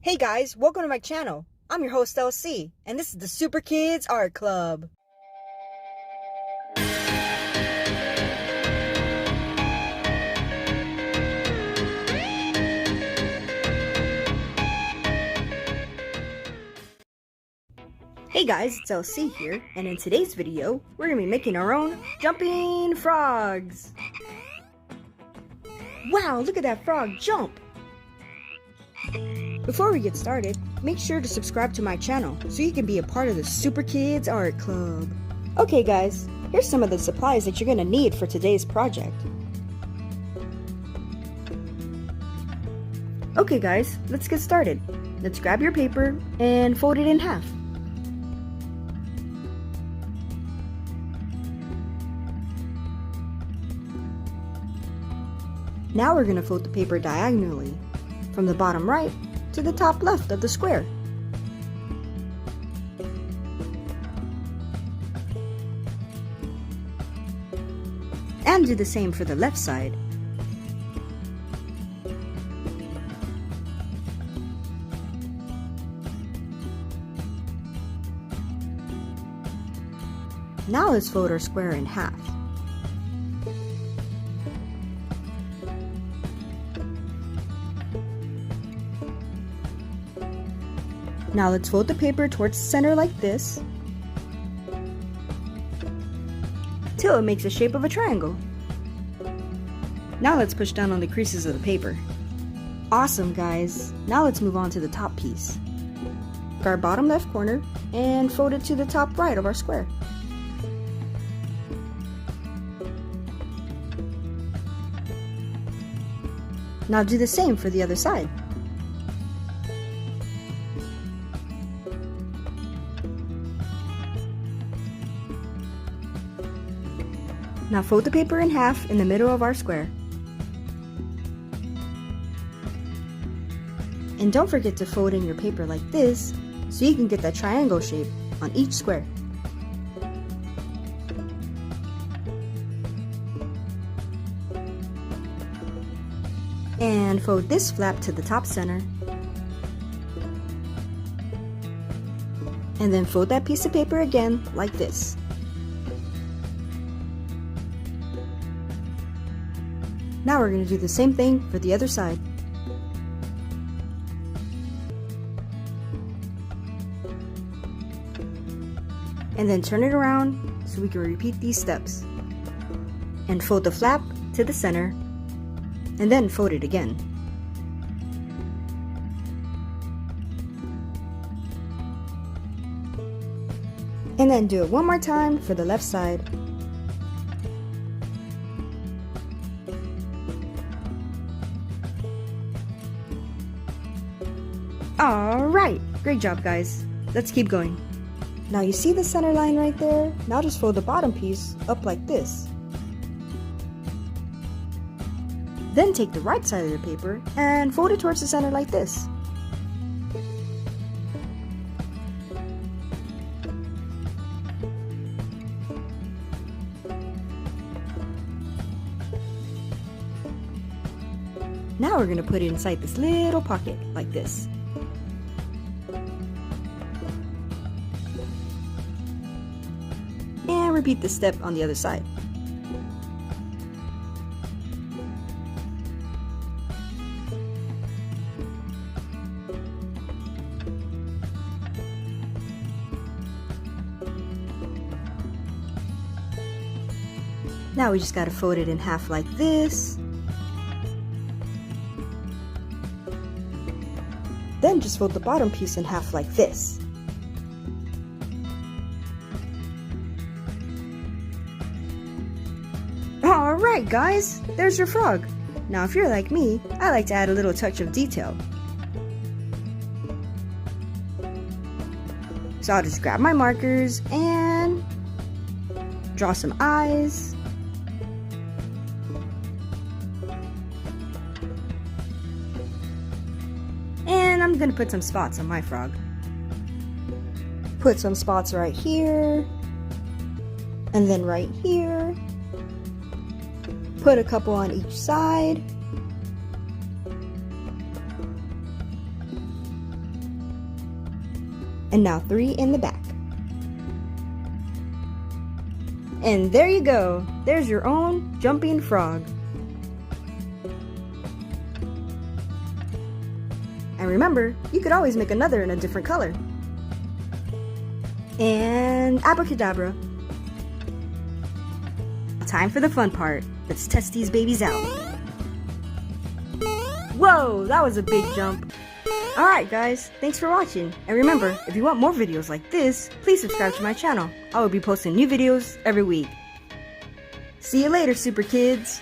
Hey guys, welcome to my channel. I'm your host LC, and this is the Super Kids Art Club. Hey guys, it's LC here, and in today's video, we're going to be making our own jumping frogs. Wow, look at that frog jump! Before we get started, make sure to subscribe to my channel so you can be a part of the Super Kids Art Club. Okay guys, here's some of the supplies that you're going to need for today's project. Okay guys, let's get started. Let's grab your paper and fold it in half. Now we're going to fold the paper diagonally, from the bottom right to the top left of the square. And do the same for the left side. Now let's fold our square in half. Now let's fold the paper towards the center like this, till it makes the shape of a triangle. Now let's push down on the creases of the paper. Awesome guys! Now let's move on to the top piece. Take our bottom left corner and fold it to the top right of our square. Now do the same for the other side. Now fold the paper in half in the middle of our square. And don't forget to fold in your paper like this so you can get that triangle shape on each square. And fold this flap to the top center. And then fold that piece of paper again like this. Now we're going to do the same thing for the other side. And then turn it around so we can repeat these steps. And fold the flap to the center, and then fold it again. And then do it one more time for the left side. Alright, great job guys. Let's keep going. Now you see the center line right there? Now just fold the bottom piece up like this. Then take the right side of the paper and fold it towards the center like this. Now we're going to put it inside this little pocket like this. And repeat this step on the other side. Now we just gotta fold it in half like this. Then just fold the bottom piece in half like this. Alright guys, there's your frog. Now if you're like me, I like to add a little touch of detail. So I'll just grab my markers and draw some eyes. And I'm gonna put some spots on my frog. Put some spots right here, and then right here. Put a couple on each side. And now 3 in the back. And there you go. There's your own jumping frog. And remember, you could always make another in a different color. And abracadabra. Time for the fun part. Let's test these babies out. Whoa, that was a big jump. Alright guys, thanks for watching. And remember, if you want more videos like this, please subscribe to my channel. I will be posting new videos every week. See you later, super kids.